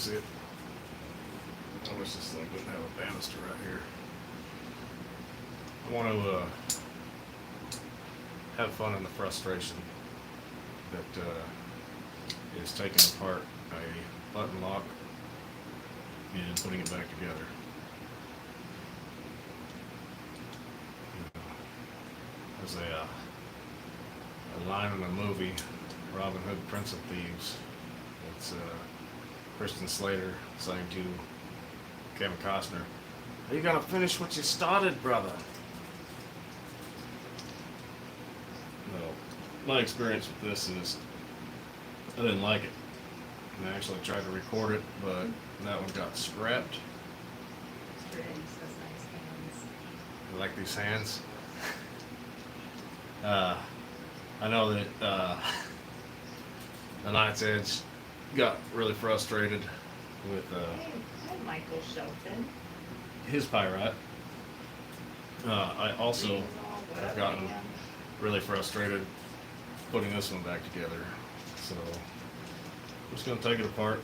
fix it. I wish this thing didn't have a banister right here. I want to have fun in the frustration that is taking apart a button lock and putting it back together. There's a line in the movie, Robin Hood, Prince of Thieves. It's Christian Slater saying to Kevin Costner, "Are you gonna finish what you started, brother?" No, my experience with this is I didn't like it. And I actually tried to record it, but that one got scrapped. Mr. Eddie says nice hands. I like these hands. I know that the Knight's Edge got really frustrated with Hey, Michael Shelton. his Pyrite. I also have gotten really frustrated putting this one back together. So I'm just going to take it apart,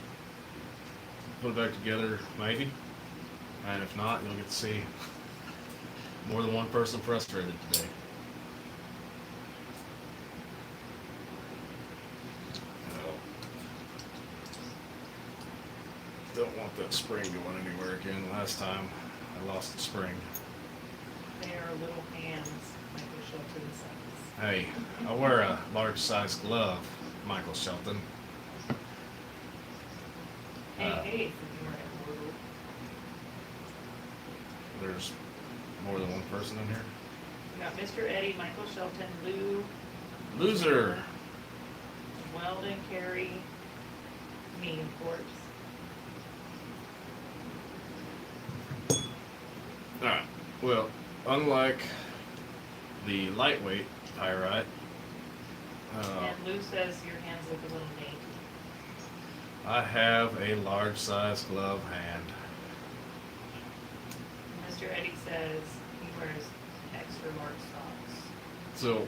put it back together maybe, and if not, you'll get to see more than one person frustrated today. Don't want that spring going anywhere again. Last time I lost the spring. They are little hands, Michael Shelton says. Hey, I wear a large size glove, Michael Shelton. Hey, if you were at Wordle. There's more than one person in here. We got Mr. Eddie, Michael Shelton, Lou, Loser. Weldon, Carrie, me, of course. Alright, well, unlike the lightweight Pyrite, And Lou says your hands look a little dainty. I have a large size glove hand. Mr. Eddie says he wears extra large socks. So,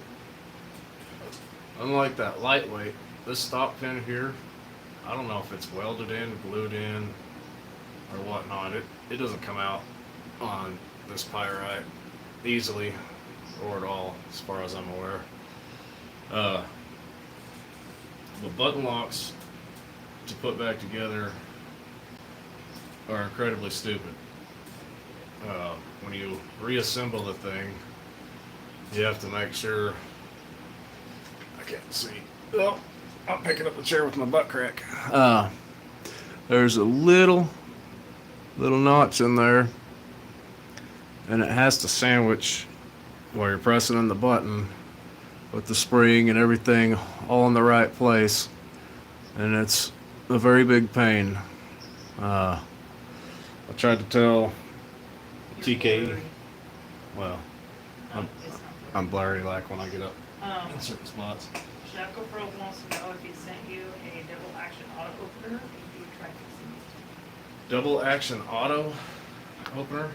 unlike that lightweight, this stop pin here, I don't know if it's welded in, glued in, or whatnot. It doesn't come out on this Pyrite easily or at all, as far as I'm aware. The button locks to put back together are incredibly stupid. When you reassemble the thing, you have to make sure. I can't see. Oh, I'm picking up the chair with my butt crack. There's a little notch in there, and it has to sandwich while you're pressing in the button with the spring and everything all in the right place, and it's a very big pain. I tried to tell TK. Well, I'm blurry like when I get up in certain spots. Jaco Pro wants to know if he sent you a double action auto opener, if you tried fixing it. Double action auto opener.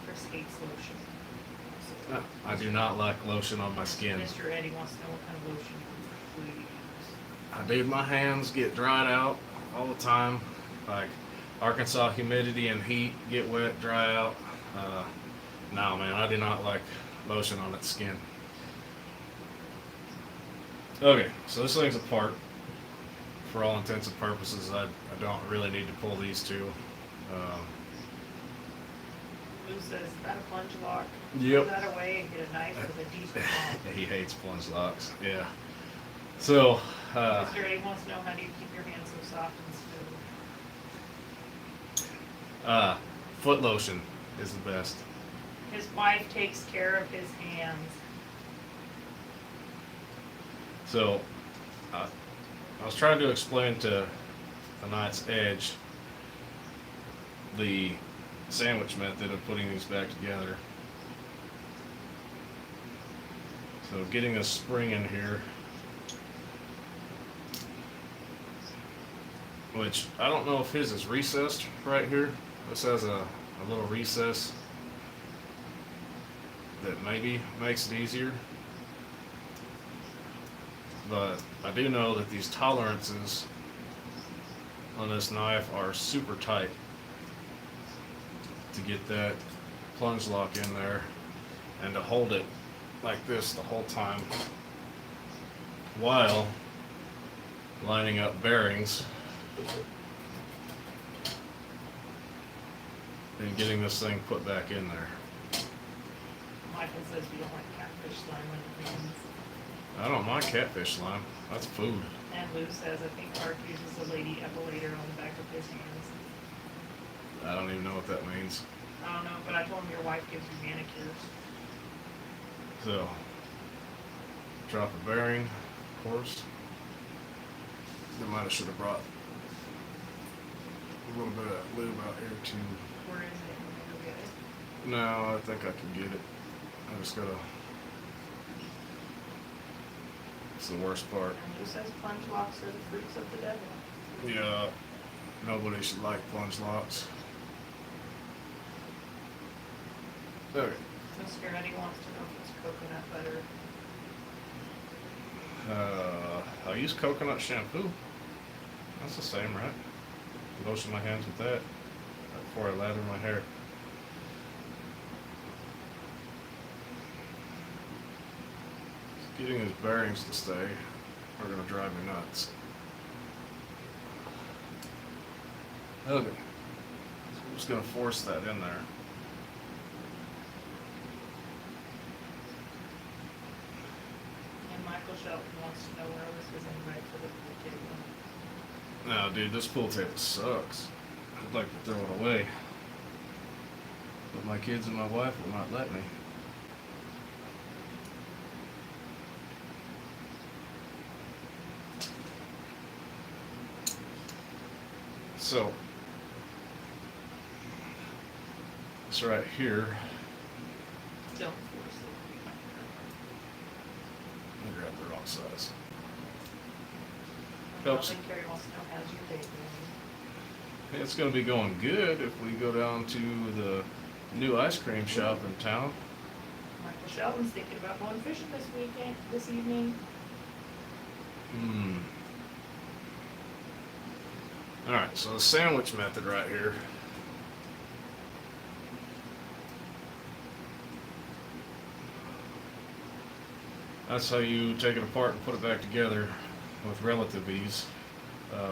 Chris hates lotion. I do not like lotion on my skin. Mr. Eddie wants to know what kind of lotion you use. Dude, my hands get dried out all the time. Like Arkansas humidity and heat, get wet, dry out. No, man, I do not like lotion on its skin. Okay, so this thing's apart. For all intents and purposes, I don't really need to pull these two. Lou says, is that a plunge lock? Yep. Throw that away and get a knife with a decent lock. He hates plunge locks. Yeah. So, Mr. Eddie wants to know, how do you keep your hands so soft and smooth? foot lotion is the best. His wife takes care of his hands. So, I was trying to explain to the Knight's Edge the sandwich method of putting these back together. So, getting a spring in here, which I don't know if his is recessed right here. This has a little recess that maybe makes it easier. But I do know that these tolerances on this knife are super tight to get that plunge lock in there and to hold it like this the whole time while lining up bearings and getting this thing put back in there. Michael says you don't like catfish slime when it rains. I don't mind catfish slime. That's food. And Lou says, I think Art uses a lady epilator on the back of his hands. I don't even know what that means. I don't know, but I told him your wife gives you manicures. So, drop a bearing, of course. I might have should have brought a little bit of that lube out here too. Where is it? Can we go get it? No, I think I can get it. I just gotta. It's the worst part. And Lou says plunge locks are the fruits of the devil. Yeah, nobody should like plunge locks. Okay. Mr. Eddie wants to know if it's coconut butter. I use coconut shampoo. That's the same, right? Lotion my hands with that before I lather my hair. Getting his bearings to stay are gonna drive me nuts. Okay. So I'm just gonna force that in there. And Michael Shelton wants to know where this is invite for the pool table. No, dude, this pool table sucks. I'd like to throw it away. But my kids and my wife will not let me. So, this right here, Don't force it. I grabbed the wrong size. Well, Oops. then Carrie wants to know how's your day going. It's going to be going good if we go down to the new ice cream shop in town. Michael Shelton's thinking about going fishing this evening. Alright, so the sandwich method right here. That's how you take it apart and put it back together with relative ease.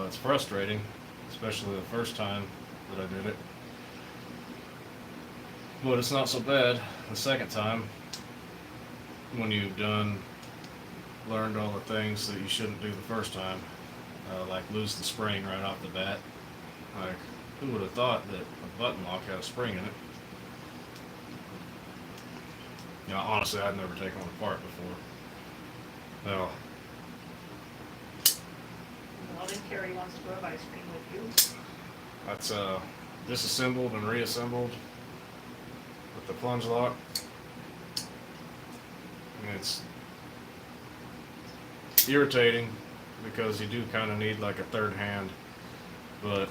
It's frustrating, especially the first time that I did it. But it's not so bad the second time when you've learned all the things that you shouldn't do the first time. Like lose the spring right off the bat. Like, who would have thought that a button lock had a spring in it? You know, honestly, I'd never taken one apart before. Well, Well, then Carrie wants to go have ice cream with you. that's disassembled and reassembled with the plunge lock. And it's irritating because you do kind of need like a third hand, but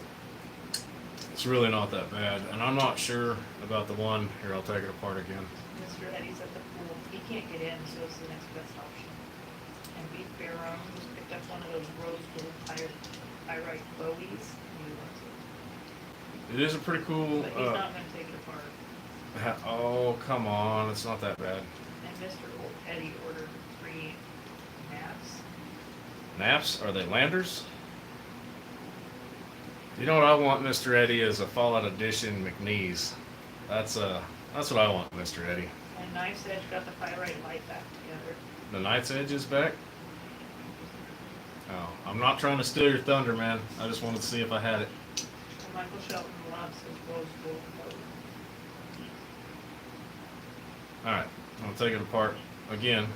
it's really not that bad. And I'm not sure about the one here. I'll take it apart again. Mr. Eddie's at the pool. He can't get in, so it's the next best option. And Beef Bear just picked up one of those rose gold pyrite Bowies. He loves it. It is a pretty cool. But he's not going to take it apart. Oh, come on! It's not that bad. And Mr. Eddie ordered 3 naps. Naps? Are they landers? You know what I want, Mr. Eddie, is a Fallout Edition McNeese. That's what I want, Mr. Eddie. And Knife's Edge got the pyrite light back together. The Night's Edge is back? Oh, I'm not trying to steal your thunder, man. I just wanted to see if I had it. And Michael Shelton loves his rose gold Bowie. Alright, I'll take it apart again.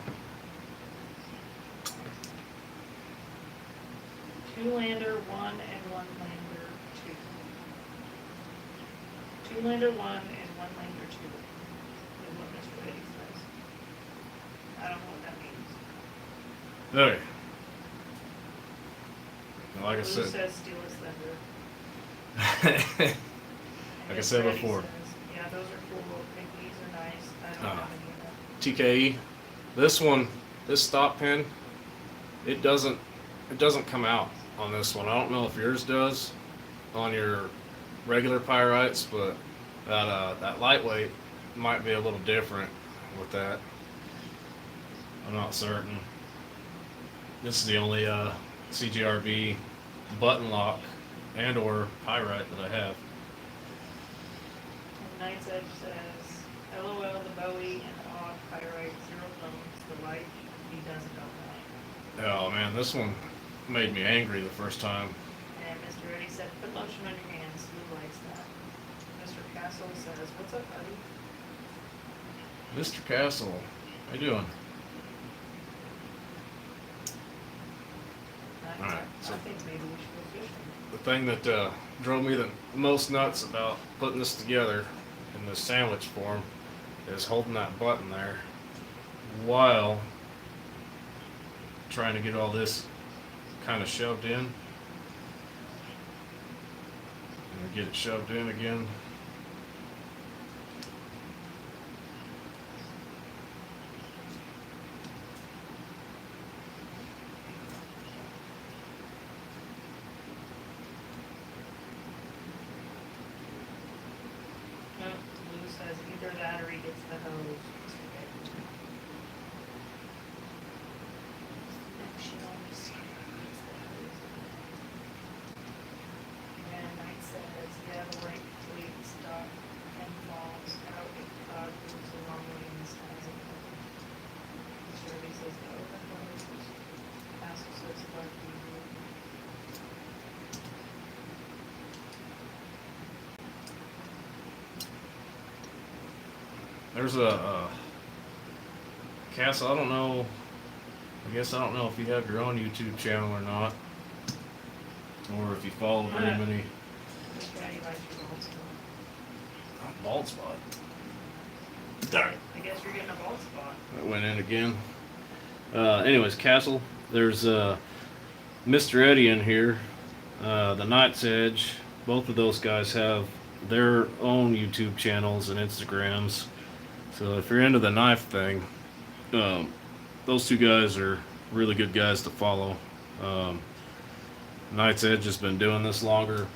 2 lander 1 and 1 lander 2. 2 lander 1 and 1 lander 2 is what Mr. Eddie says. I don't know what that means. Okay. Now, like I Blue said, says steel is thunder. like I And said Mr. Eddie before, says, yeah, those are cool. Big B's are nice. I don't Ah. have any of that. TKE. This one, this stop pin, it doesn't come out on this one. I don't know if yours does, on your regular pyrites, but that lightweight might be a little different with that. I'm not certain. This is the only CJRB button lock and or pyrite that I have. And Knight's Edge says, LOL, the Bowie and off pyrite, 0 tones, the light, he doesn't know that. Oh man, this one made me angry the first time. And Mr. Eddie said, put lotion on your hands, Lou likes that. Mr. Castle says, what's up, buddy? Mr. Castle, how you doing? I Alright, so think maybe we should go fishing. the thing that drove me the most nuts about putting this together in this sandwich form is holding that button there while trying to get all this kind of shoved in. And get it shoved in again. No, Lou says either that or he gets the hose. She always gets the hose. And Knight says, yeah, the right fleet stock and falls out if God moves a long way in the skies of heaven. Shirley says, oh, that hose. Castle says, fuck you. There's a Castle, I don't know, I guess I don't know if you have your own YouTube channel or not, or if you follow very many. Mr. Eddie likes your bald spot. Bald spot. Darn. I guess you're getting a bald spot. That went in again. Anyways, Castle, there's Mr. Eddie in here, the Knight's Edge. Both of those guys have their own YouTube channels and Instagrams. So if you're into the knife thing, those two guys are really good guys to follow. Knight's Edge has been doing this longer.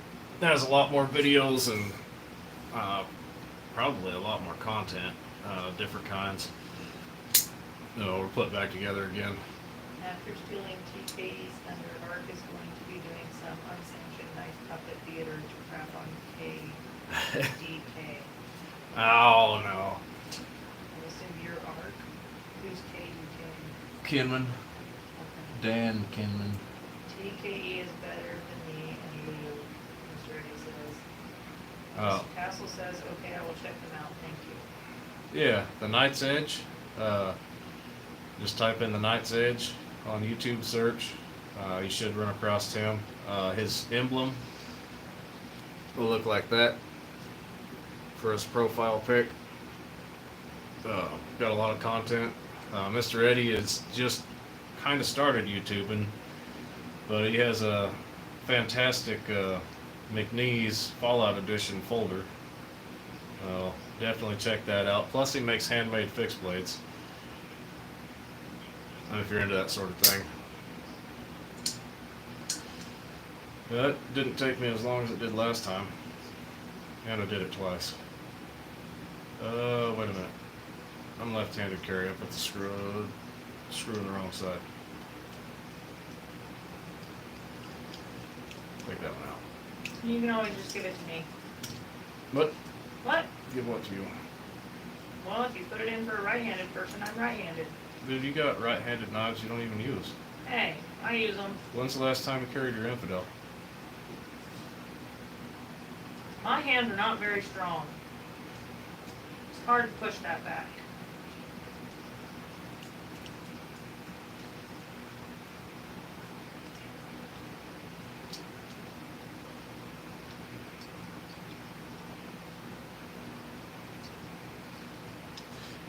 Has a lot more videos and probably a lot more content, different kinds. We're put back together again. After stealing TK's thunder, Ark is going to be doing some unsanctioned knife puppet theater to crap on KDK. Oh no. Listen to your Ark. Who's KDK? Kinman. Okay. Dan Kinman. TKE is better than me and you, Mr. Eddie says. Oh. Mr. Castle says, okay, I will check them out, thank you. Yeah, the Knight's Edge. Just type in the Knight's Edge on YouTube search. You should run across him. His emblem will look like that for his profile pic. Got a lot of content. Mr. Eddie has just kind of started YouTubing, but he has a fantastic McNeese Fallout Edition folder. Definitely check that out. Plus, he makes handmade fixed blades. If you're into that sort of thing. That didn't take me as long as it did last time. And I did it twice. Wait a minute. I'm left-handed carry. I put the screw in the wrong side. Take that one out. You can always just give it to me. What? What? Give what to you? Well, if you put it in for a right-handed person, I'm right-handed. Dude, you got right-handed knives you don't even use. Hey, I use them. When's the last time you carried your infidel? My hands are not very strong. It's hard to push that back.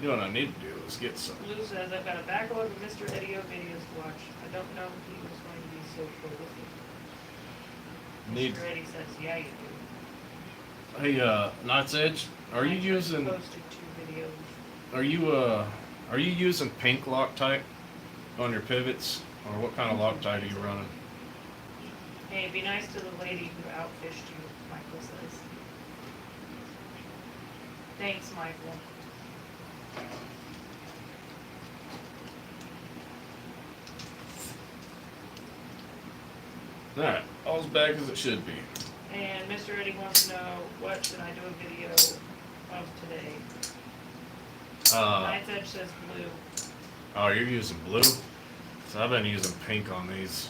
You know what I need to do is get some. Lou says, I've got a backlog of Mr. Edio videos to watch. I don't know if he was going to be so prolific. Need. Mr. Eddie says, yeah, you do. Hey, Knight's Edge, are you using? Posted 2 videos. Are you using pink Loctite on your pivots, or what kind of Loctite are you running? Hey, be nice to the lady who outfished you, Michael says. Thanks, Michael. Alright, all's back as it should be. And Mr. Eddie wants to know, what should I do a video of today? Knight's Edge says blue. Oh, you're using blue? So I've been using pink on these.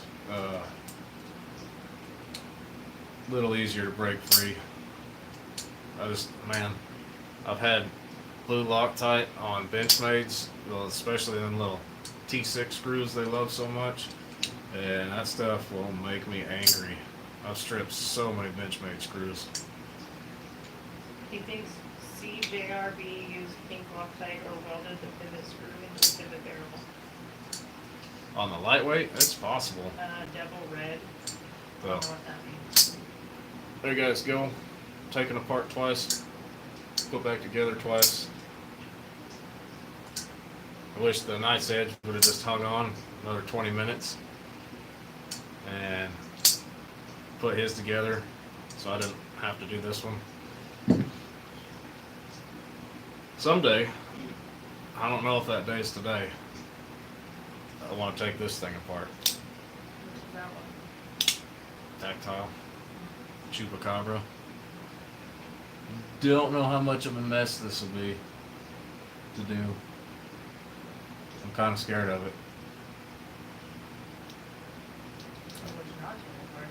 Little easier to break free. I've had blue Loctite on Benchmades, well, especially them little T6 screws they love so much, and that stuff will make me angry. I've stripped so many Benchmade screws. He thinks CJRB used pink Loctite or welded the pivot screw into the pivot barrel. On the lightweight, it's possible. Devil red. I Well, don't know what that means. there you guys go. Taken apart twice, put back together twice. I wish the Knight's Edge would have just hung on another 20 minutes and put his together so I didn't have to do this one. Someday, I don't know if that day's today, I want to take this thing apart. Which is that one? Tactile. Chupacabra. Don't know how much of a mess this will be to do. I'm kind of scared of it. So would you not take it apart,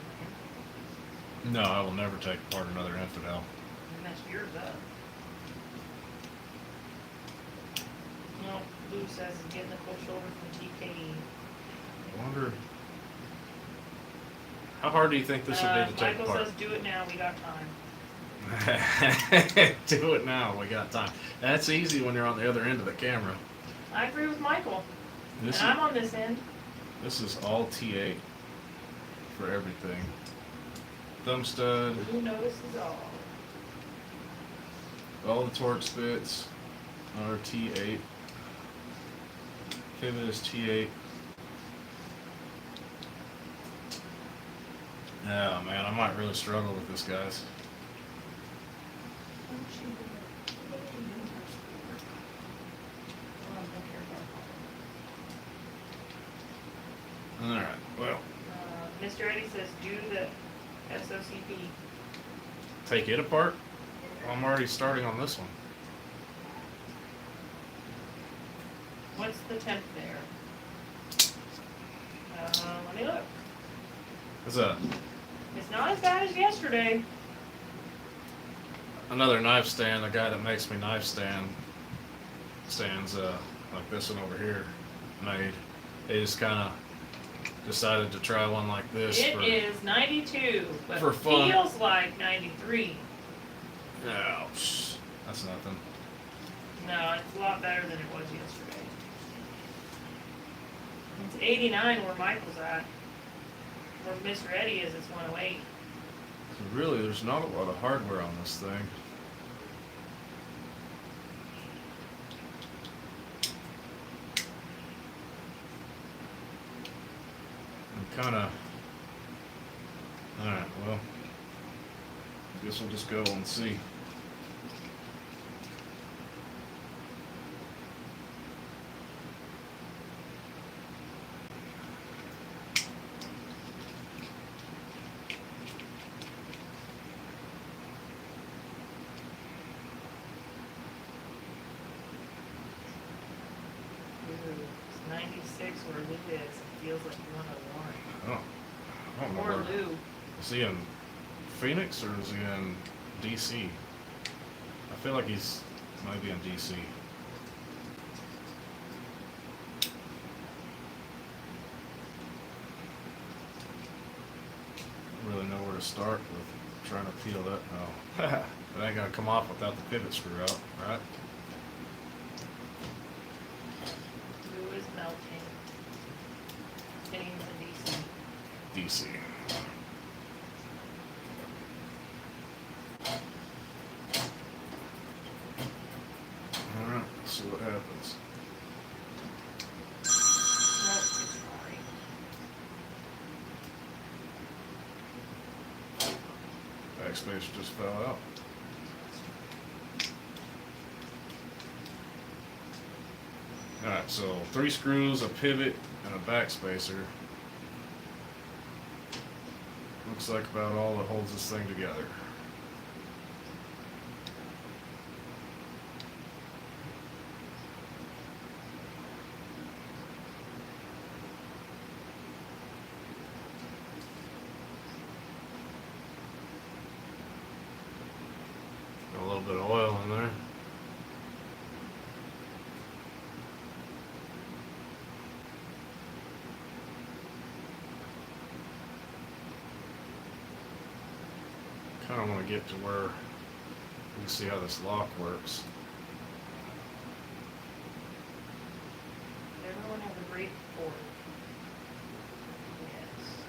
man? No, I will never take apart another infidel. You messed yours up. No, Lou says he's getting the cold shoulder from TKE. I wonder, how hard do you think this would be to take Michael apart? says do it now, we got time. Do it now, we got time. That's easy when you're on the other end of the camera. I agree with Michael. This And I'm on this end. is all T8 for everything. Thumb stud, Who notices all? all the torque bits are T8. Pivot is T8. Yeah, man, I might really struggle with this, guys. Alright, well, Mr. Eddie says do the SOCP. take it apart. I'm already starting on this one. What's the temp there? Let me look. It's a It's not as bad as yesterday. another knife stand. The guy that makes me knife stands like this one over here made. They just kind of decided to try one like this. It is 92, but for fun. feels like 93. Ouch, that's nothing. No, it's a lot better than it was yesterday. It's 89 where Michael's at. Where Mr. Eddie is, it's 108. So really, there's not a lot of hardware on this thing. I'm kind of... Alright, well, guess we'll just go and see. Ooh, it's 96 where Lou is. It feels like 101. Oh, I don't know Poor where. Lou. Is he in Phoenix or is he in DC? I feel like he's maybe in DC. Don't really know where to start with trying to peel that. Oh, it ain't gonna come off without the pivot screw out, right? Lou is melting. Getting to DC. DC. Alright, let's see what happens. Nope, sorry. backspacer just fell out. Alright, so 3 screws, a pivot, and a backspacer. Looks like about all that holds this thing together. Got a little bit of oil in there. Kind of want to get to where you can see how this lock works. Did everyone have a great board? Yes.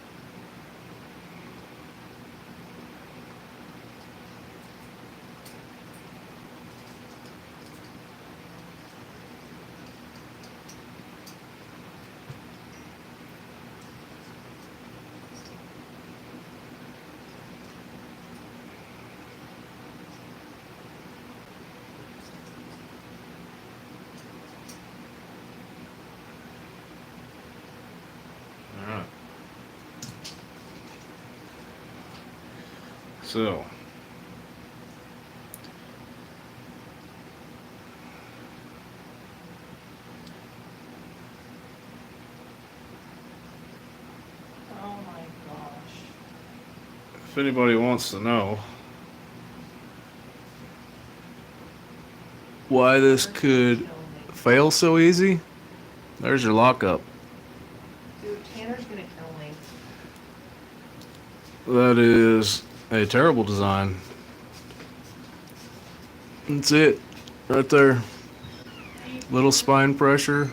Alright. So. Oh my gosh. If anybody wants to know why this could fail so easy, there's your lockup. Dude, Tanner's gonna kill me. That is a terrible design. That's it, right there. Little spine pressure,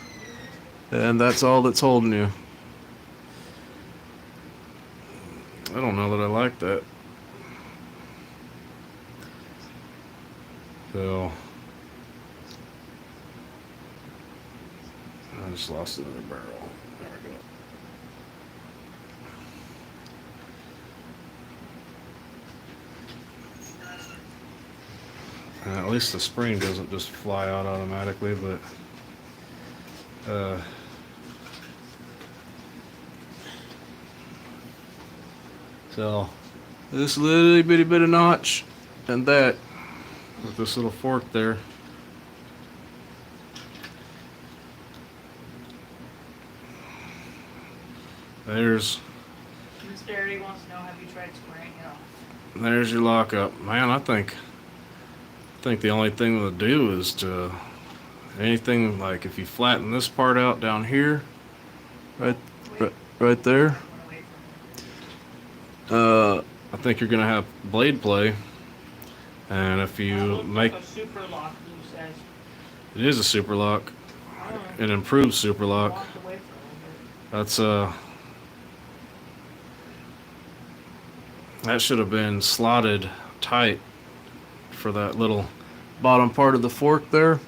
and that's all that's holding you. I don't know that I like that. So, I just lost it in the barrel. There we go. At least the spring doesn't just fly out automatically, but so this little bitty bit of notch and that with this little fork there. There's Mr. Darity wants to know, have you tried spraying it off? there's your lockup. Man, I think the only thing to do is to anything like if you flatten this part out down here, right there. I think you're gonna have blade play, and if you make a super lock, Lou says. it is a super lock, an improved super lock. Walked away for a little bit. That's that should have been slotted tight for that little bottom part of the fork there.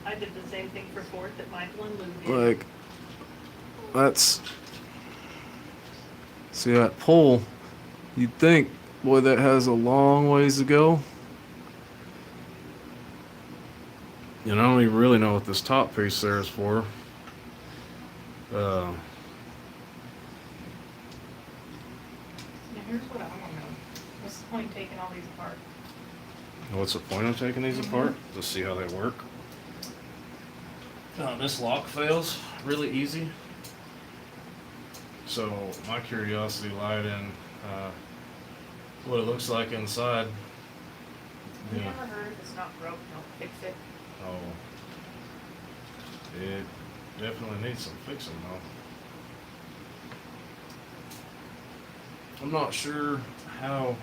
I did the same thing for fourth that Michael and Lou did. Like that's see that pull. You'd think, boy, that has a long ways to go. And I don't even really know what this top piece there is for. Now here's what I want to know. What's the point in taking all these apart? What's the point of taking these apart? To see how they work. This lock fails really easy. So my curiosity lied in what it looks like inside. Have you ever heard if it's not broke, don't fix it? Oh, it definitely needs some fixing though. I'm not sure how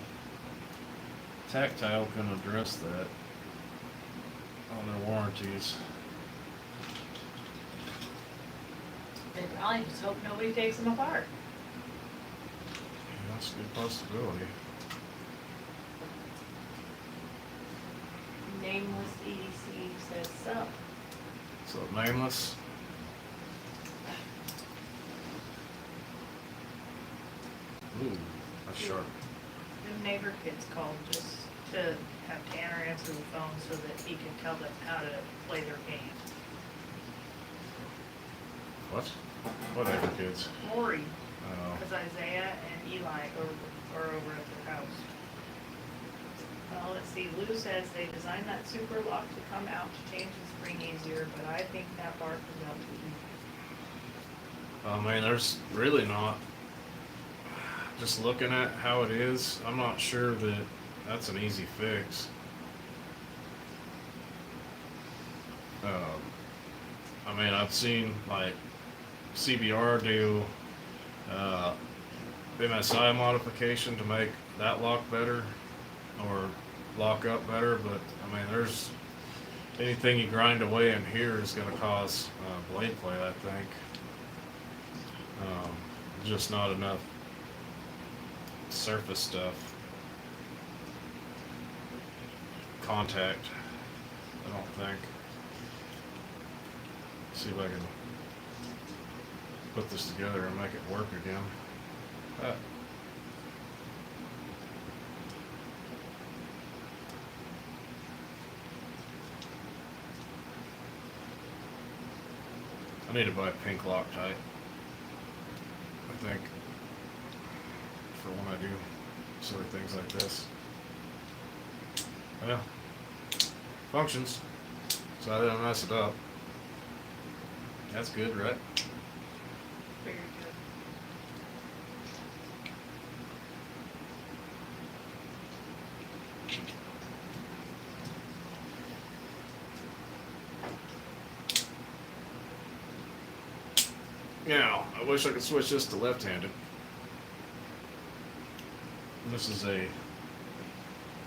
Tactile can address that on their warranties. They probably just hope nobody takes them apart. Yeah, that's a good possibility. Nameless EDC says so. So nameless. Ooh, that's sharp. The neighbor kids called just to have Tanner answer the phone so that he can tell them how to play their game. What? Whatever, kids. Maury, Oh. because Isaiah and Eli are over at their house. Well, let's see, Lou says they designed that super lock to come out to change the spring easier, but I think that bar comes out too easy. I mean, there's really not. Just looking at how it is, I'm not sure that that's an easy fix. I mean, I've seen like CBR do MSI modification to make that lock better or lock up better, but I mean, there's anything you grind away in here is going to cause blade play, I think. Just not enough surface stuff. Contact, I don't think. See if I can put this together and make it work again. I need to buy pink Loctite, I think, for when I do silly things like this. Yeah, functions, so I didn't mess it up. That's good, right? Very good. Now, I wish I could switch this to left-handed. This is a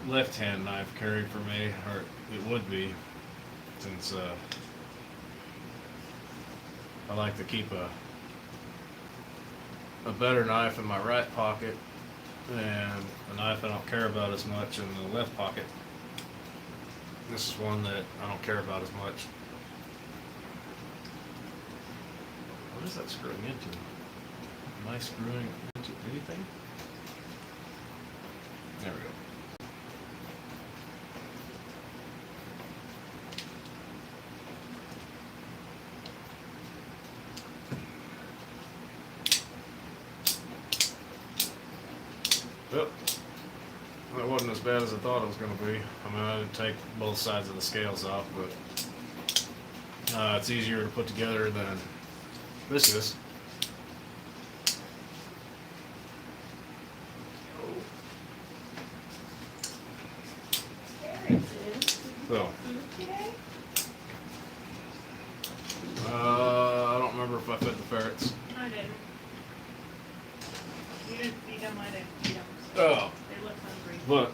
left-hand knife carried for me, or it would be, since I like to keep a better knife in my right pocket and a knife I don't care about as much in the left pocket. This is one that I don't care about as much. What is that screwing into? Am I screwing into anything? There we go. Yep. That wasn't as bad as I thought it was going to be. I mean, I didn't take both sides of the scales off, but it's easier to put together than this is. So, I don't remember if I fed the ferrets. I didn't. You didn't feed them, I didn't feed them. Oh, They look hungry. but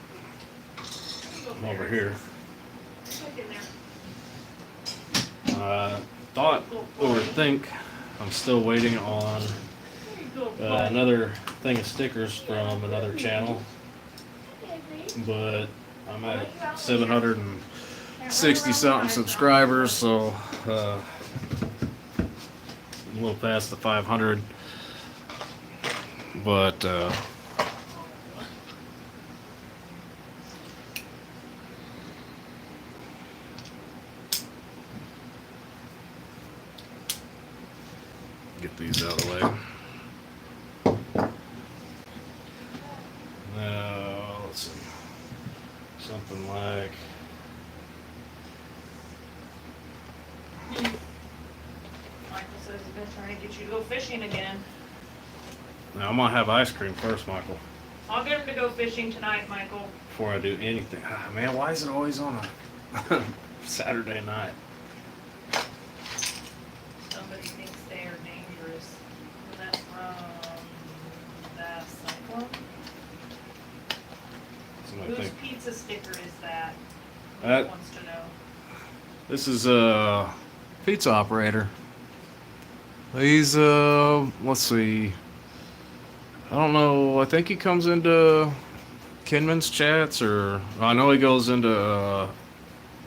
Go I'm over ferrets. here. Look in there. Thought or think I'm still waiting on There you go, bud. another thing of stickers from another channel, but I'm at 760 something subscribers, so a little past the 500, but get these out of the way. Now, let's see. Something like Michael says he's been trying to get you to go fishing again. now I'm gonna have ice cream first, Michael, I'll get him to go fishing tonight, Michael. before I do anything. Ah, man, why is it always on a Saturday night? Somebody thinks they are dangerous. And that's from that cyclone. Somebody Whose think pizza sticker is that? That- Who wants to know? this is a pizza operator. He's let's see. I don't know. I think he comes into Kinman's chats, or I know he goes into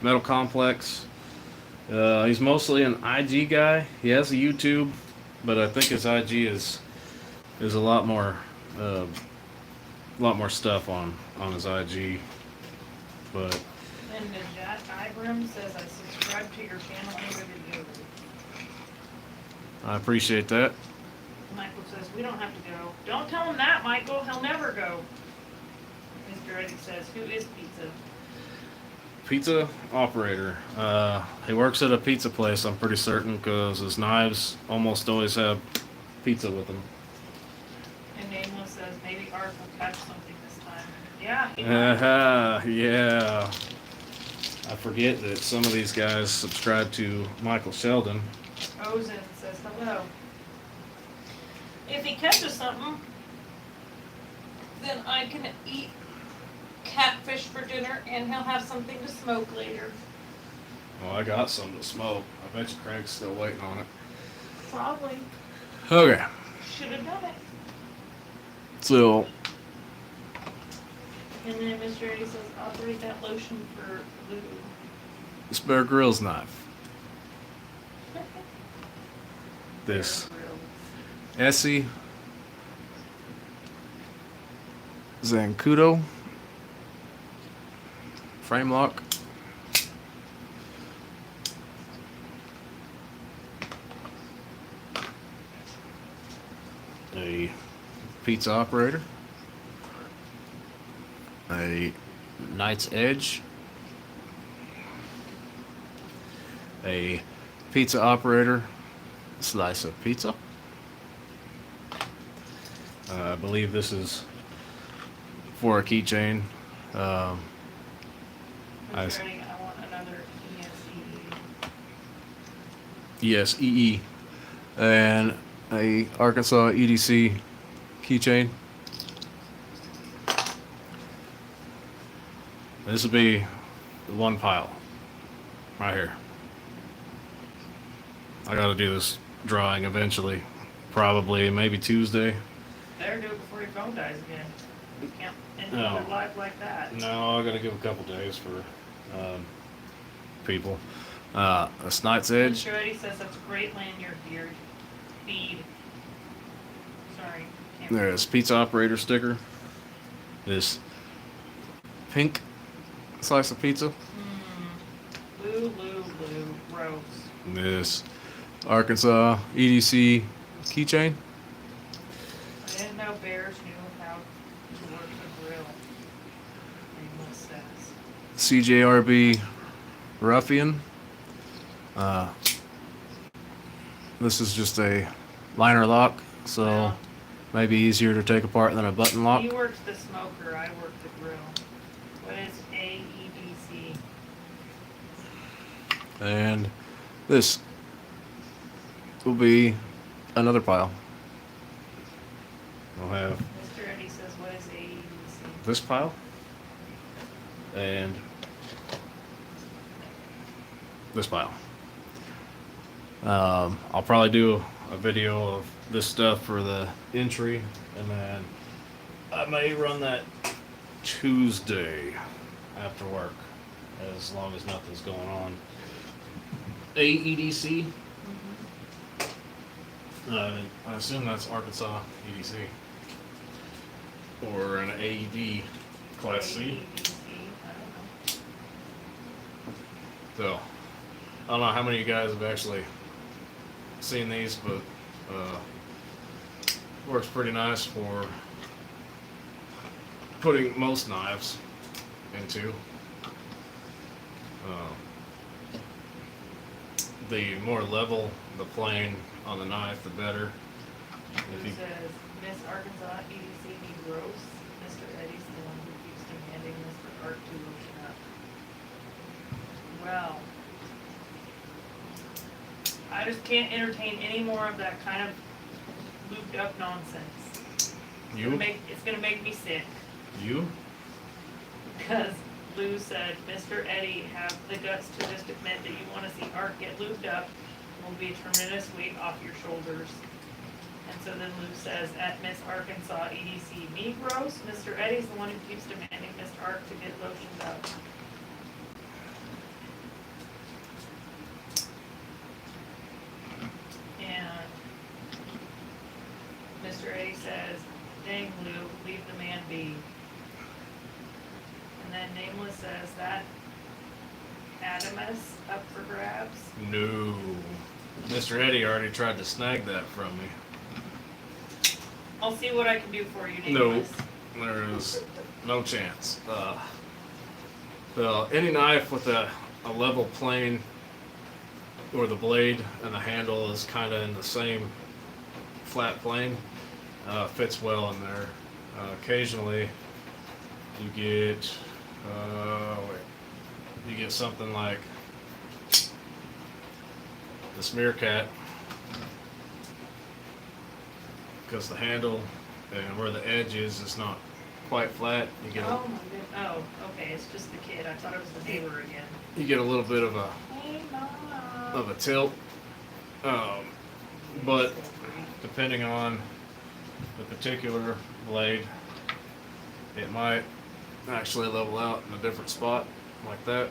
Metal Complex. He's mostly an IG guy. He has a YouTube, but I think his IG is a lot more a lot more stuff on his IG, but And then Jack Ibram says, I subscribe to your channel every video. I appreciate that. Michael says, we don't have to go. Don't tell him that, Michael. He'll never go. Mr. Eddie says, who is pizza? Pizza operator. He works at a pizza place, I'm pretty certain, because his knives almost always have pizza with them. And Nameless says, maybe Art will catch something this time. Yeah, he might. Yeah. I forget that some of these guys subscribe to Michael Sheldon. Ozen says, hello. If he catches something, then I can eat catfish for dinner and he'll have something to smoke later. Well, I got some to smoke. I bet you Craig's still waiting on it. Probably. Okay. Should have done it. So, And then Mr. Eddie says, operate that lotion for Lou. this Bear Grylls knife. This Essie Zancudo frame lock. A pizza operator. A Knight's Edge. A pizza operator. Slice of pizza. I believe this is for a keychain. Mr. Eddie, I want another ESE. ESEE. And a Arkansas EDC keychain. This will be one pile right here. I gotta do this drawing eventually, probably maybe Tuesday. Better do it before your phone dies again. You can't end No. your life like that. No, I gotta give a couple days for people. A Knight's Edge. Mr. Eddie says that's a great lanyard beard. Feed. Sorry. Can't There's pizza operator sticker. This pink slice of pizza. Blue, rose. This Arkansas EDC keychain. I didn't know bears knew how to work the grill. Nameless says. CJRB Ruffian. This is just a liner lock, so Well, maybe easier to take apart than a button lock. he works the smoker, I work the grill. What is AEDC? And this will be another pile. We'll have Mr. Eddie says, what is AEDC? this pile and this pile. I'll probably do a video of this stuff for the entry, and then I may run that Tuesday after work, as long as nothing's going on. AEDC. I assume that's Arkansas EDC, or an AED Class C. AEDC, I don't know. So, I don't know how many of you guys have actually seen these, but works pretty nice for putting most knives into. The more level the plane on the knife, the better. If Who you- says, Miss Arkansas EDC needs roast? Mr. Eddie's the one who keeps demanding Mr. Art to lotion up. Well, I just can't entertain any more of that kind of looped up nonsense. It's gonna make me sick. You? Because Lou said, Mr. Eddie, have the guts to just admit that you want to see Art get lubed up. It will be a tremendous weight off your shoulders. And so then Lou says, at Miss Arkansas EDC, me gross? Mr. Eddie's the one who keeps demanding Mr. Art to get lotioned up. And Mr. Eddie says, Dang, Lou, leave the man be. And then Nameless says that Adamus up for grabs. No. Mr. Eddie already tried to snag that from me. I'll see what I can do for you, No, Nameless. there is no chance. Well, any knife with a level plane where the blade and the handle is kind of in the same flat plane fits well in there. Occasionally, you get you get something like the smear cat, because the handle and where the edge is not quite flat. You get Oh my goodness. Oh, okay, it's just the kid. I thought it was the neighbor again. you get a little bit of Hey, Mom. a tilt, but depending on the particular blade, it might actually level out in a different spot like that.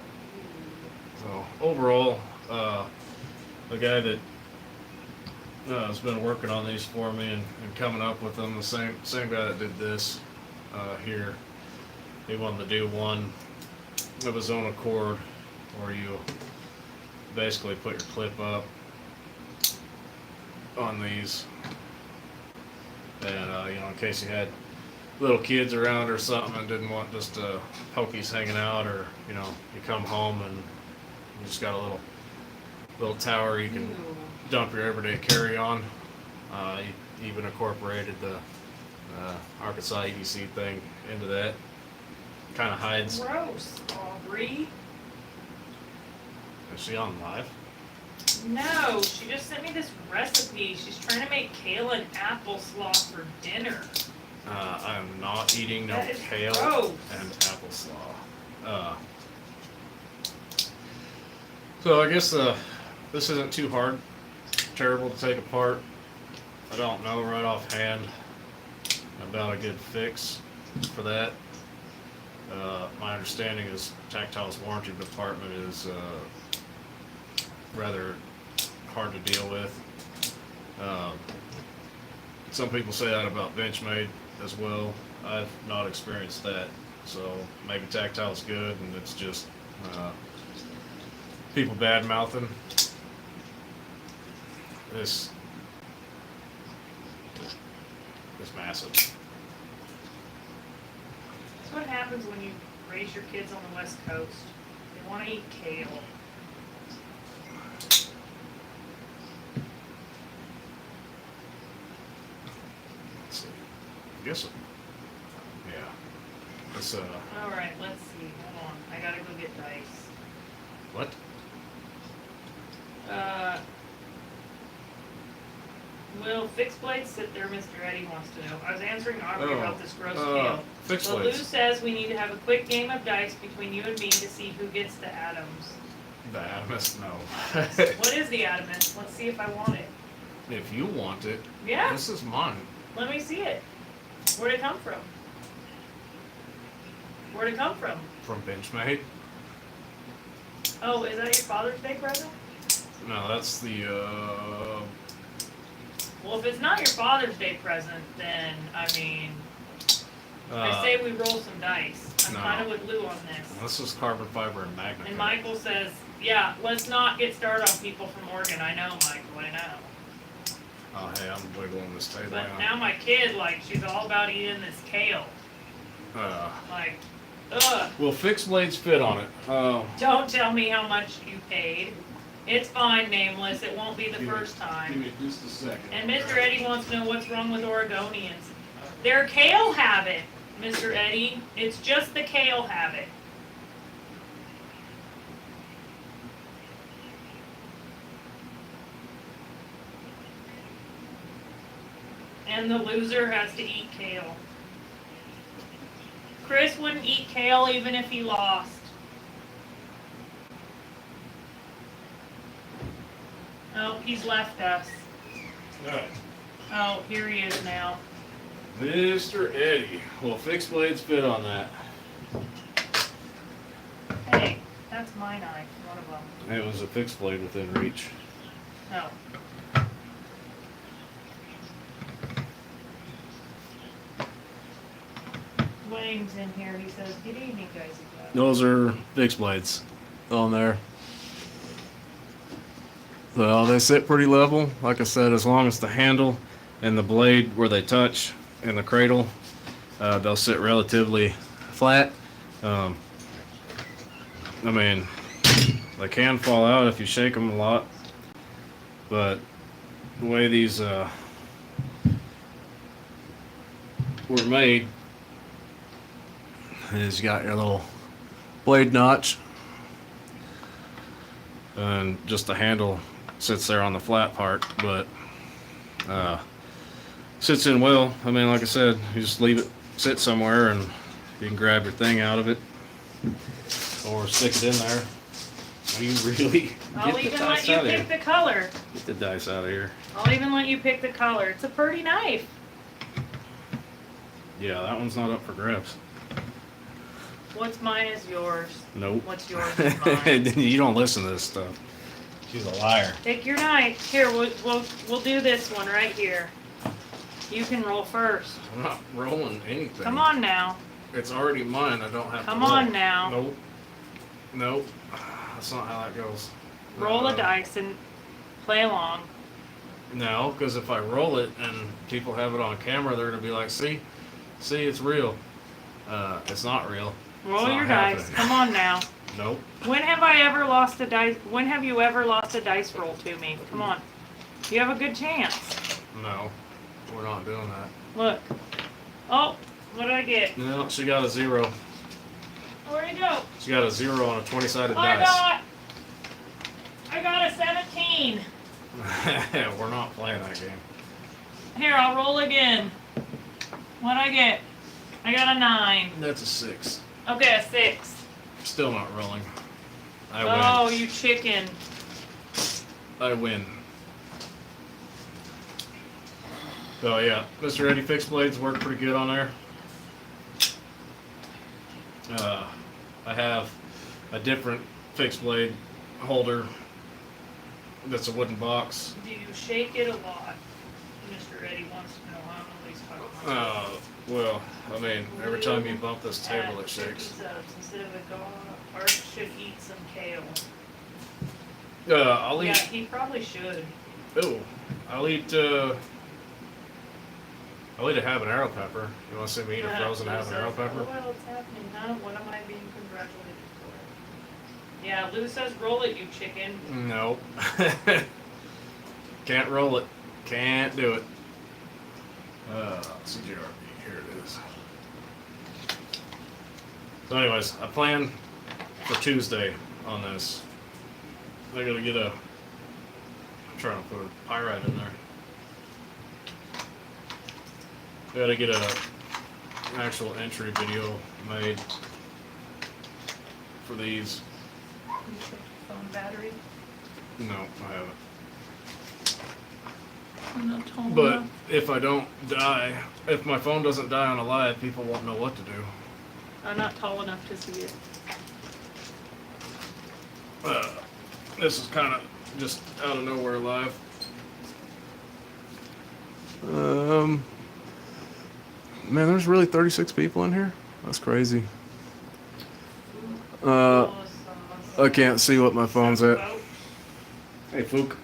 So overall, the guy that has been working on these for me and coming up with them, the same guy that did this here, he wanted to do one of his own accord where you basically put your clip up on these, and in case you had little kids around or something and didn't want just pokies hanging out, or you come home and you just got a little tower you can Ooh. dump your everyday carry on. You even incorporated the Arkansas EDC thing into that. Kind of hides. Gross, Aubrey. Is she on live? No, she just sent me this recipe. She's trying to make kale and applesauce for dinner. I am not eating no That is kale gross. and applesauce. So I guess this isn't too hard, terrible to take apart. I don't know right offhand about a good fix for that. My understanding is Tactile's warranty department is rather hard to deal with. Some people say that about Benchmade as well. I've not experienced that, so maybe Tactile's good and it's just people bad mouthing. This is massive. That's what happens when you raise your kids on the West Coast. They want to eat kale. Let's see. I guess yeah. It's Alright, let's see. Hold on. I gotta go get dice. what? Will fixed blades sit there, Mr. Eddie wants to know. I was answering Aubrey about this gross Oh, kale. fixed But Lou blades. says we need to have a quick game of dice between you and me to see who gets the atoms. The Adamus, no. What is the Adamus? Let's see if I want it. If you want it, Yeah, this is mine. let me see it. Where'd it come from? Where'd it come from? From Benchmade. Oh, is that your Father's Day present? No, that's the Well, if it's not your Father's Day present, then, I mean, I say we roll some dice. I'm no. kind of with Lou on this. This is carbon fiber and magnet. And Michael says, yeah, let's not get started on people from Oregon. I know, Michael, I know. Oh, hey, I'm wiggling this table But out. now my kid, like, she's all about eating this kale. Like, ugh. Will fixed blades fit on it? Don't tell me how much you paid. It's fine, Nameless. It won't be the first Give time. me just a second. And Mr. Eddie wants to know what's wrong with Oregonians. Their kale habit, Mr. Eddie. It's just the kale habit. And the loser has to eat kale. Chris wouldn't eat kale even if he lost. Oh, he's left us. Alright. Oh, here he is now. Mr. Eddie. Will fixed blades fit on that? Hey, that's my knife, one of them. It was a fixed blade within reach. No. Wayne's in here. He says, "Good evening, guys." Those are fixed blades on there. So they sit pretty level. Like I said, as long as the handle and the blade where they touch in the cradle, they'll sit relatively flat. I mean, they can fall out if you shake them a lot, but the way these were made is you got your little blade notch, and just the handle sits there on the flat part, but sits in well. I mean, like I said, you just leave it sit somewhere and you can grab your thing out of it or stick it in there. Are you really? I'll even let you pick the color. Get the dice out of here. I'll even let you pick the color. It's a pretty knife. Yeah, that one's not up for grabs. What's mine is yours. Nope. What's yours is mine. You don't listen to this stuff. She's a liar. Take your knife. Here, we'll do this one right here. You can roll first. I'm not rolling anything. Come on now. It's already mine. I don't have Come to roll. on now. Nope. Nope. That's not how that goes. Roll a dice and play along. No, because if I roll it and people have it on camera, they're going to be like, see, it's real. It's not real. Roll It's your not dice. happening. Come on now. Nope. When have I ever lost a dice? When have you ever lost a dice roll to me? Come on. You have a good chance. No, we're not doing that. Look. Oh, what did I get? No, she got a 0. Where'd it go? She got a 0 on a 20-sided I dice. got a 17. We're not playing that game. Here, I'll roll again. What'd I get? I got a 9. That's a 6. Okay, a 6. Still not rolling. I Oh, win. you chicken. I win. So yeah, Mr. Eddie fixed blades work pretty good on there. I have a different fixed blade holder that's a wooden box. Do you shake it a lot? Mr. Eddie wants to know. I don't know what he's talking about. Well, I mean, every time you bump this table, it shakes. Instead of a dog, Art should eat some kale. I'll Yeah, eat. he probably should. Oh, I'll eat a habanero pepper. You want to see me eat a frozen habanero pepper? Well, it's happening, huh? What am I being congratulated for? Yeah, Lou says roll it, you chicken. No. Can't roll it. Can't do it. CJRB, here it is. So anyways, I plan for Tuesday on this. I gotta get I'm trying to put a Pyrite in there. I gotta get an actual entry video made for these. You check your phone battery? No, I haven't. I'm not tall But enough. if I don't die, if my phone doesn't die on a live, people won't know what to do. I'm not tall enough to see it. This is kind of just out of nowhere live. Man, there's really 36 people in here? That's crazy. I can't see what my phone's at. Hey, Fook.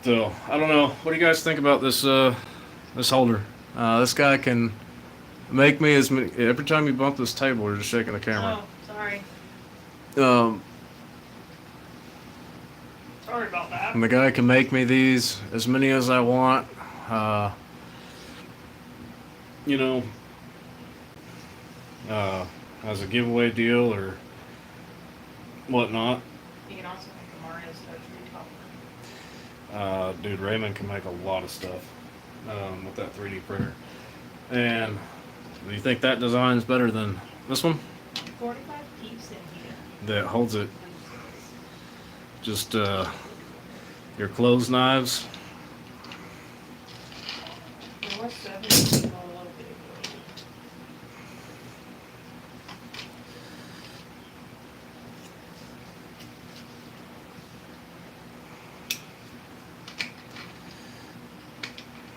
So, I don't know. What do you guys think about this this holder? This guy can make me as many... Every time you bump this table, you're just shaking the camera. Oh, sorry. Um, Sorry about that. and the guy can make me these as many as I want. You know, as a giveaway deal or whatnot. You can also make a Mario's Touch retopper. Dude, Raymond can make a lot of stuff with that 3D printer. And do you think that design is better than this one? 45 keeps in here. That holds it. Just your clothes knives. There was 7 people located.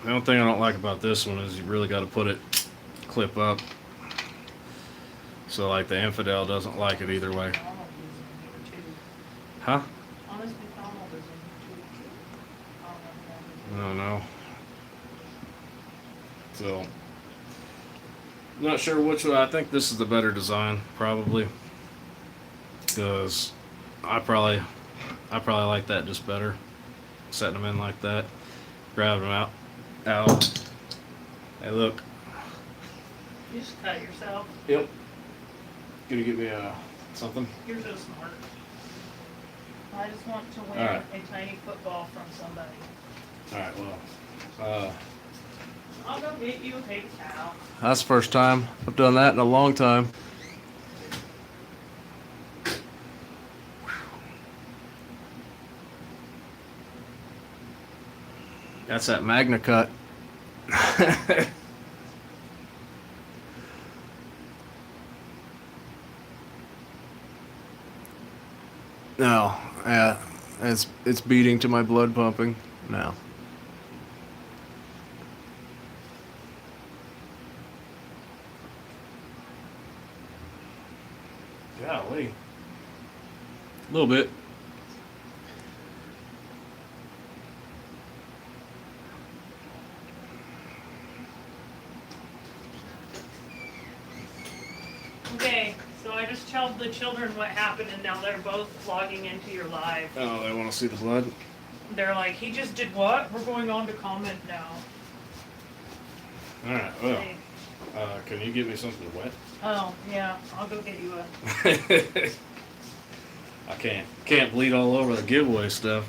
The only thing I don't like about this one is you really got to put it clip up. So like the infidel doesn't like it either way. Donald is in here too. Huh? Honest McDonald is in here too. I don't know. So, I'm not sure which one. I think this is the better design, probably. Because I probably like that just better. Setting them in like that. Grabbing them out. Hey, look. You just cut yourself. Yep. Gonna get me something. You're so smart. I just want to win Alright. a tiny football from somebody. Alright, well. I'll go get you a paper towel. That's the first time I've done that in a long time. That's that Magna cut. No, it's beating to my blood pumping now. Golly. A little bit. Okay, so I just told the children what happened and now they're both logging into your live. Oh, they want to see the blood? They're like, he just did what? We're going on to comment now. Alright, well. Hey. Can you give me something wet? Oh, yeah, I'll go get you a... I can't bleed all over the giveaway stuff.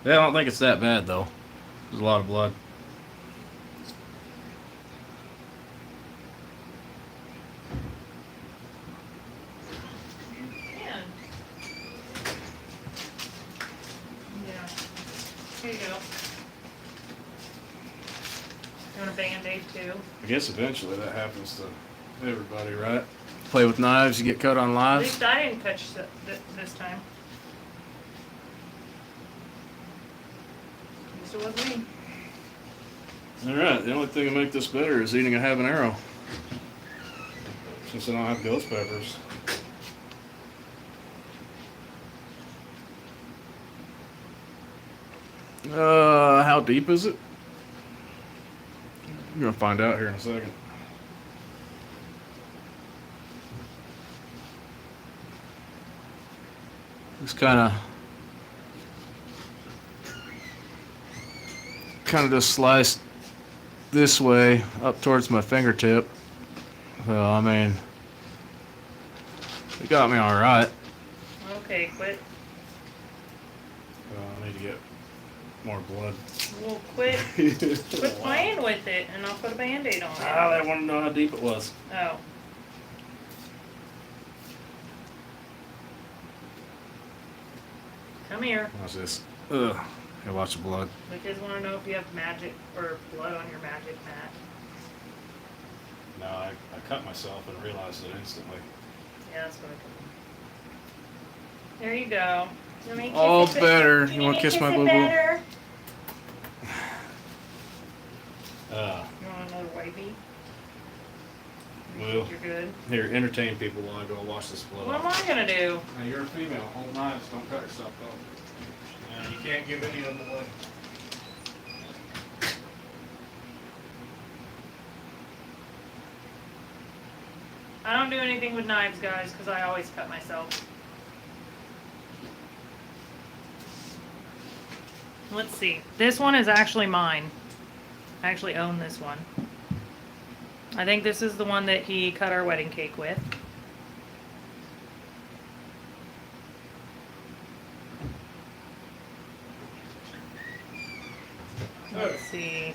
Yeah, I don't think it's that bad though. There's a lot of blood. Man. Yeah. Here you go. You want a Band-Aid too? I guess eventually that happens to everybody, right? Play with knives, you get cut on At lives. least I didn't catch this time. At least it wasn't me. Alright, the only thing to make this better is eating a habanero. Since I don't have ghost peppers. How deep is it? You're gonna find out here in a second. Just kind of just sliced this way up towards my fingertip. So I mean, it got me all right. Okay, quit. I need to get more blood. Well, quit playing with it, and I'll put a Band-Aid on it. I want to know how deep it was. Oh. Come here. Watch this. Ugh. Hey, watch the blood. The kids want to know if you have magic or blood on your magic mat. No, I cut myself and realized it instantly. Yeah, that's what I There you go. You want me to kiss All it ba- better. Do You want to kiss my it boo boo? better? Uh, You want another wipey? Well. You're good. Here, entertain people while I go wash this blood What am off. I gonna do? Now, you're a female. Hold knives. Don't cut yourself off. Yeah, you can't give any of them away. I don't do anything with knives, guys, because I always cut myself. Let's see. This one is actually mine. I actually own this one. I think this is the one that he cut our wedding cake with. Let's see.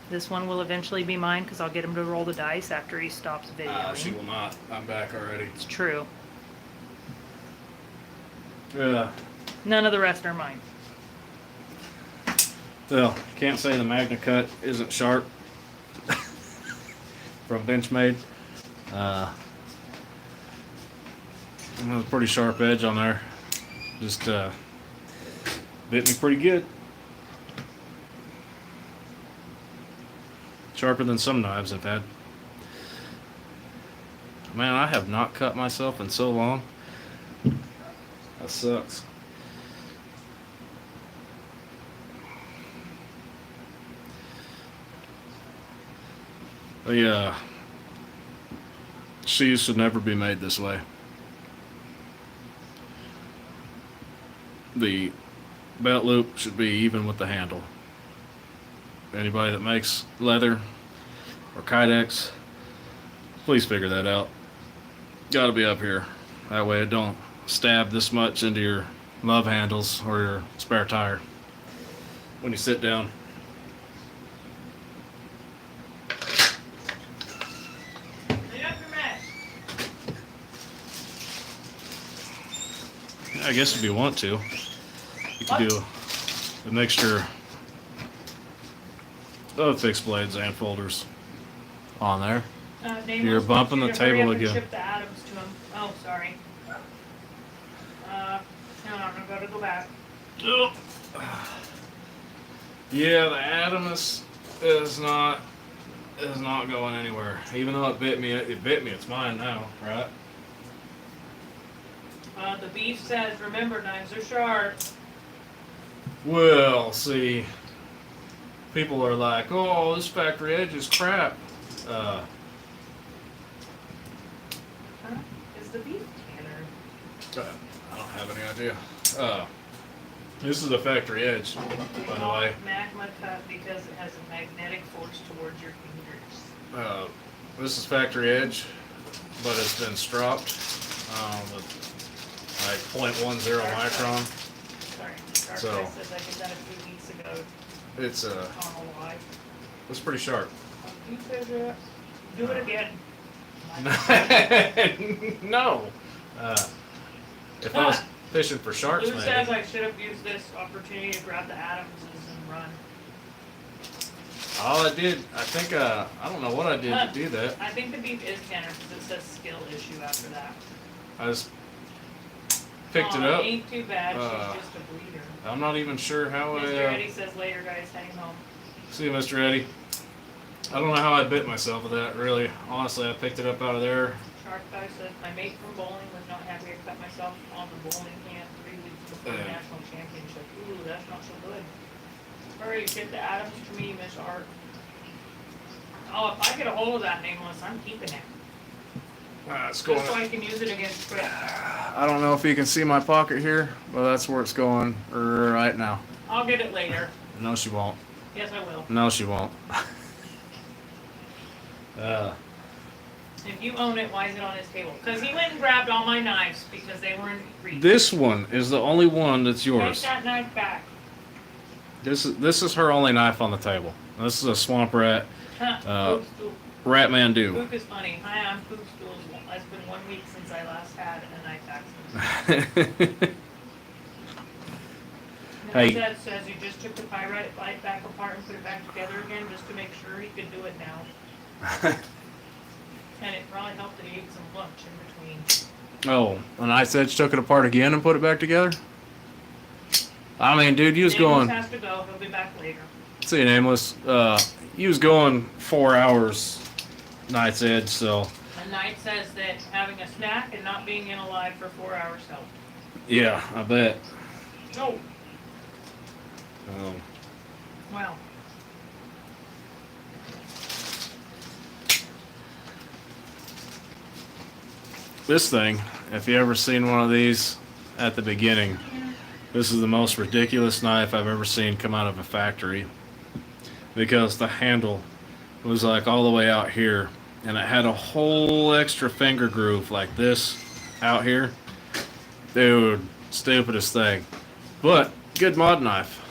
This one will eventually be mine because I'll get him to roll the dice after he stops videoing. She will not. I'm back already. It's true. Yeah. None of the rest are mine. Well, can't say the Magna Cut isn't sharp from Benchmade. There's a pretty sharp edge on there. Just bit me pretty good. Sharper than some knives I've had. Man, I have not cut myself in so long. That sucks. The sheaths should never be made this way. The belt loop should be even with the handle. Anybody that makes leather or kydex, please figure that out. Gotta be up here. That way it don't stab this much into your love handles or your spare tire when you sit down. I guess if you want to, you could do a mixture of fixed blades and folders on there. You're bumping the table again. Ship the atoms to him. Oh, sorry. Hang on, I've got to go back. Yeah, the atom is not going anywhere. Even though it bit me. It's mine now, right? The beef says, remember, knives are sharp. Well, see, people are like, oh, this factory edge is crap. Is the beef tanner? I don't have any idea. This is a factory edge, by the way. Magma cut because it has a magnetic force towards your fingers. This is factory edge, but it's been stropped with like 0.10 micron. Sorry, Dark So says I did that a few weeks ago. It's I don't know why. it's pretty sharp. You said that. Do it again. No. If I was fishing for sharks, Lou maybe. says I should have used this opportunity to grab the Adamses and run. All I did, I think, I don't know what I did to do that. I think the beef is tanner because it says skill issue after that. I just picked it up. It ain't too bad, she's just a bleeder. I'm not even sure how Mr. I. Eddie says later, guys, heading home. See you, Mr. Eddie. I don't know how I bit myself with that, really. Honestly, I picked it up out of there. Shark Guy says, my mate from bowling was not happy I cut myself on the bowling hand 3 weeks before the national championship. Ooh, that's not so good. Hurry, get the Adams to me, Miss Art. Oh, if I get a hold of that nameless, I'm keeping it. It's going. Just so I can use it against Chris. I don't know if you can see my pocket here, but that's where it's going right now. I'll get it later. No, she won't. Yes, I will. No, she won't. If you own it, why is it on his table? Because he went and grabbed all my knives because they were in reach. This one is the only one that's yours. Take that knife back. This is her only knife on the table. This is a swamp rat. Poop stool. Ratman do. Poop is funny. Hi, I'm Poop Stools. It's been 1 week since I last had a knife accident. Hey. Dad says he just took the pyrite light back apart and put it back together again just to make sure he could do it now. And it probably helped that he ate some lunch in between. Oh, and I said she took it apart again and put it back together? I mean, dude, you was going. Has to go. He'll be back later. See, Nameless. You was going 4 hours, Night's Edge, so. And Knight says that having a snack and not being in alive for 4 hours helped. Yeah, I bet. No. Um, Well. This thing, if you ever seen one of these at the beginning, this is the most ridiculous knife I've ever seen come out of a factory, because the handle was like all the way out here and it had a whole extra finger groove like this out here. Dude, stupidest thing, but good mod knife,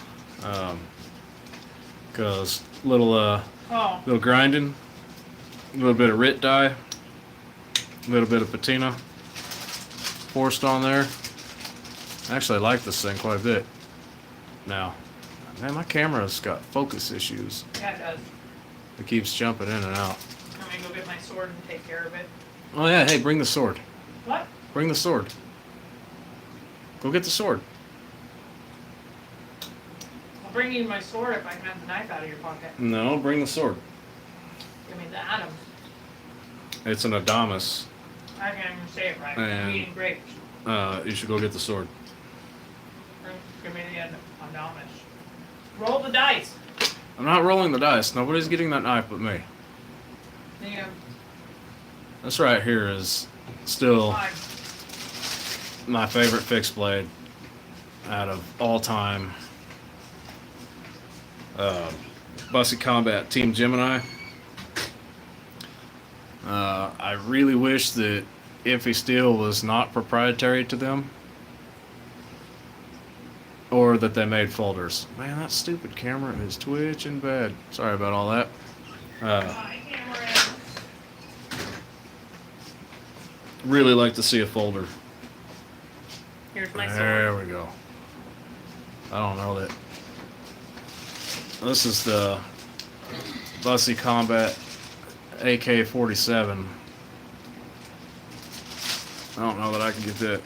because little grinding, a little bit of RIT dye, a little bit of patina forced on there. Actually, I like this thing quite a bit. Now, man, my camera's got focus issues. Yeah, it does. It keeps jumping in and out. I'm gonna go get my sword and take care of it. Oh yeah, hey, bring the sword. What? Bring the sword. Go get the sword. I'll bring you my sword if I can have the knife out of your pocket. No, bring the sword. Give me the Adams. It's an Adamas. I can't even say it right. And- I'm eating grapes. You should go get the sword. Give me the Adamas. Roll the dice. I'm not rolling the dice. Nobody's getting that knife but me. Yeah. This right here is still Fine. my favorite fixed blade out of all time. Bussy Combat Team Gemini. I really wish that Iffy Steel was not proprietary to them, or that they made folders. Man, that stupid camera is twitching bad. Sorry about all that. My camera. Really like to see a folder. Here's my There sword. we go. I don't know that. This is the Bussy Combat AK-47. I don't know that I can get that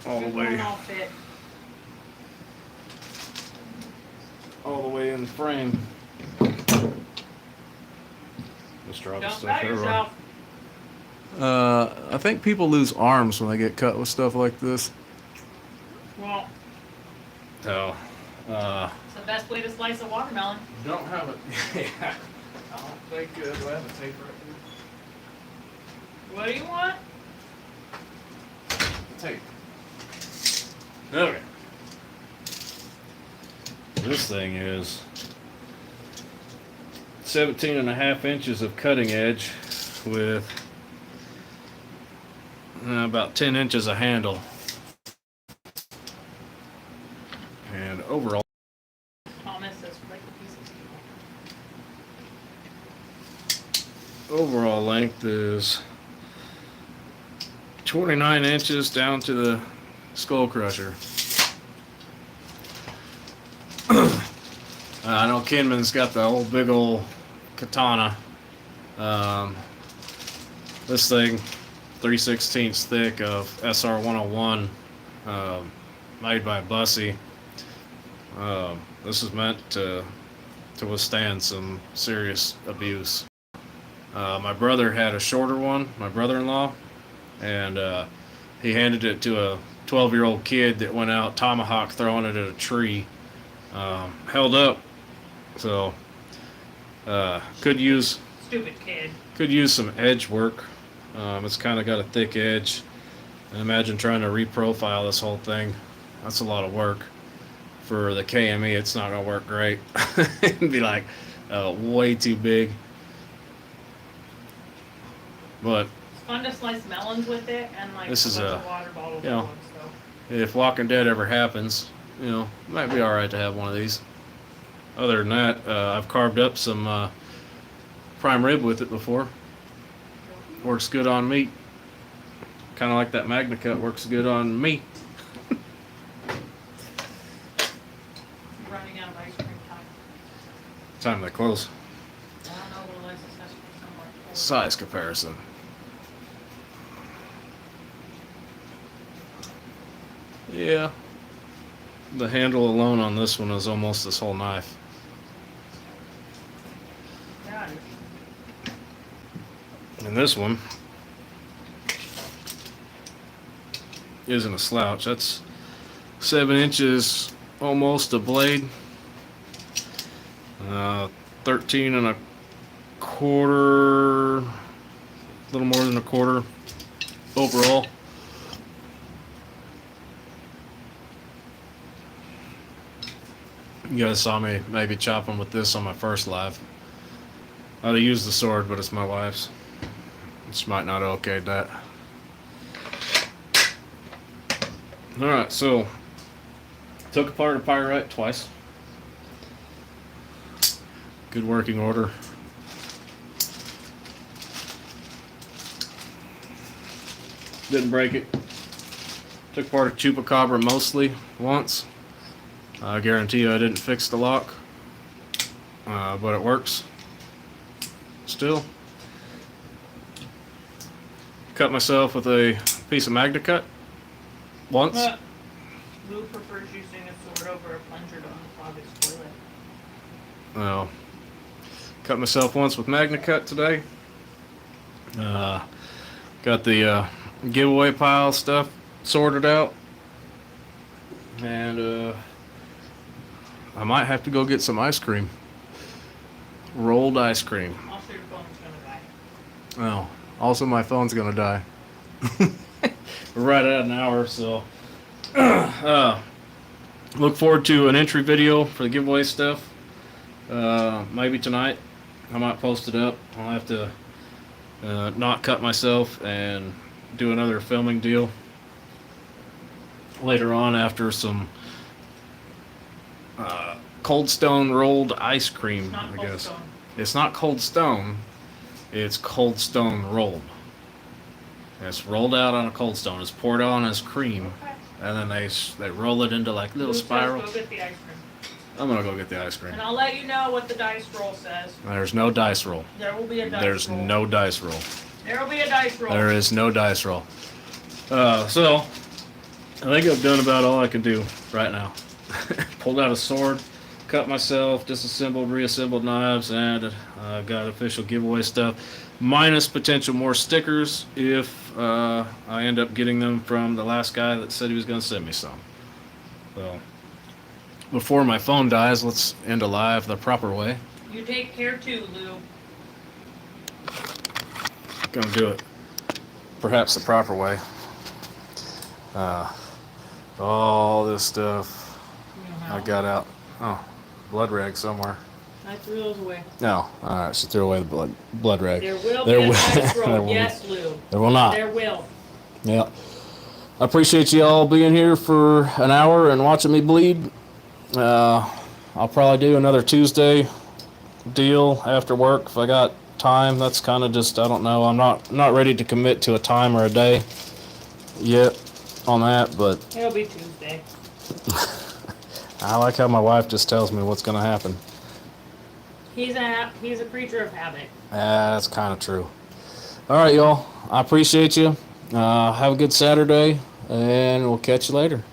all the It way, won't all fit. in the frame. Just drop the Don't stuff cut everywhere. yourself. I think people lose arms when they get cut with stuff like this. Well, So, it's the best way to slice a watermelon. don't have it. Yeah. I don't think, do I have a tape right What do you want? here? Tape. Okay. This thing is 17.5 inches of cutting edge with about 10 inches of handle. And overall, Thomas says break the pieces. overall length is 29 inches down to the skull crusher. I know Kinman's got the old big old katana. This thing, 3/16 thick of SR 101, made by Bussy. This is meant to withstand some serious abuse. My brother had a shorter one, my brother-in-law, and he handed it to a 12-year-old kid that went out tomahawk throwing it at a tree. Held up, so could use Stupid kid. some edge work. It's kind of got a thick edge. And imagine trying to reprofile this whole thing. That's a lot of work. For the KME, it's not gonna work great. It'd be like way too big. But It's fun to slice melons with it and like This is bunch a- of water bottles you know, full of stuff. if Walking Dead ever happens, you know, it might be all right to have one of these. Other than that, I've carved up some prime rib with it before. Works good on meat. Kind of like that Magna Cut works good on meat. Running out of ice cream time. Time they close. I don't know what Alexis has for somewhere. Size comparison. Yeah. The handle alone on this one is almost this whole knife. Yeah, it is. And this one isn't a slouch. That's 7 inches almost a blade. 13 and a quarter, a little more than a quarter overall. You guys saw me maybe chopping with this on my first live. I'd have used the sword, but it's my wife's. She might not have okayed that. Alright, so took apart a Pyrite twice. Good working order. Didn't break it. Took apart a Chupacabra mostly once. I guarantee you I didn't fix the lock. But it works. Still. Cut myself with a piece of Magna Cut once. But Lou prefers using a sword over a plunger to unclog his toilet. Well, cut myself once with Magna Cut today. Got the giveaway pile stuff sorted out. And I might have to go get some ice cream. Rolled ice cream. Also, your phone's gonna die. Oh, also my phone's gonna die. We're right at an hour, so look forward to an entry video for the giveaway stuff. Maybe tonight. I might post it up. I'll have to not cut myself and do another filming deal later on after some Cold Stone rolled ice cream, It's not I Cold guess. Stone. It's not Cold Stone. It's Cold Stone rolled. It's rolled out on a Cold Stone. It's poured on as cream, Okay. and then they roll it into like little Lou says spirals. Go get the ice cream. I'm gonna go get the ice cream. And I'll let you know what the dice roll says. There's no dice roll. There will be a dice There's roll. no dice roll. There will be a dice roll. There is no dice roll. So I think I've done about all I can do right now. Pulled out a sword, cut myself, disassembled, reassembled knives, and got official giveaway stuff. Minus potential more stickers if I end up getting them from the last guy that said he was going to send me some. So before my phone dies, let's end a live the proper way. You take care too, Lou. Gonna do it perhaps the proper way. All this stuff You know I how. got out. Oh, blood rag somewhere. I threw those away. No, alright, she threw away the blood rag. There will There be a will- dice there roll. will- Yes, Lou. There will not. There will. Yeah. I appreciate you all being here for an hour and watching me bleed. I'll probably do another Tuesday deal after work if I got time. That's kind of just, I don't know. I'm not ready to commit to a time or a day yet on that, but It'll be Tuesday. I like how my wife just tells me what's going to happen. He's a creature of habit. That's kind of true. All right, y'all. I appreciate you. Have a good Saturday, and we'll catch you later.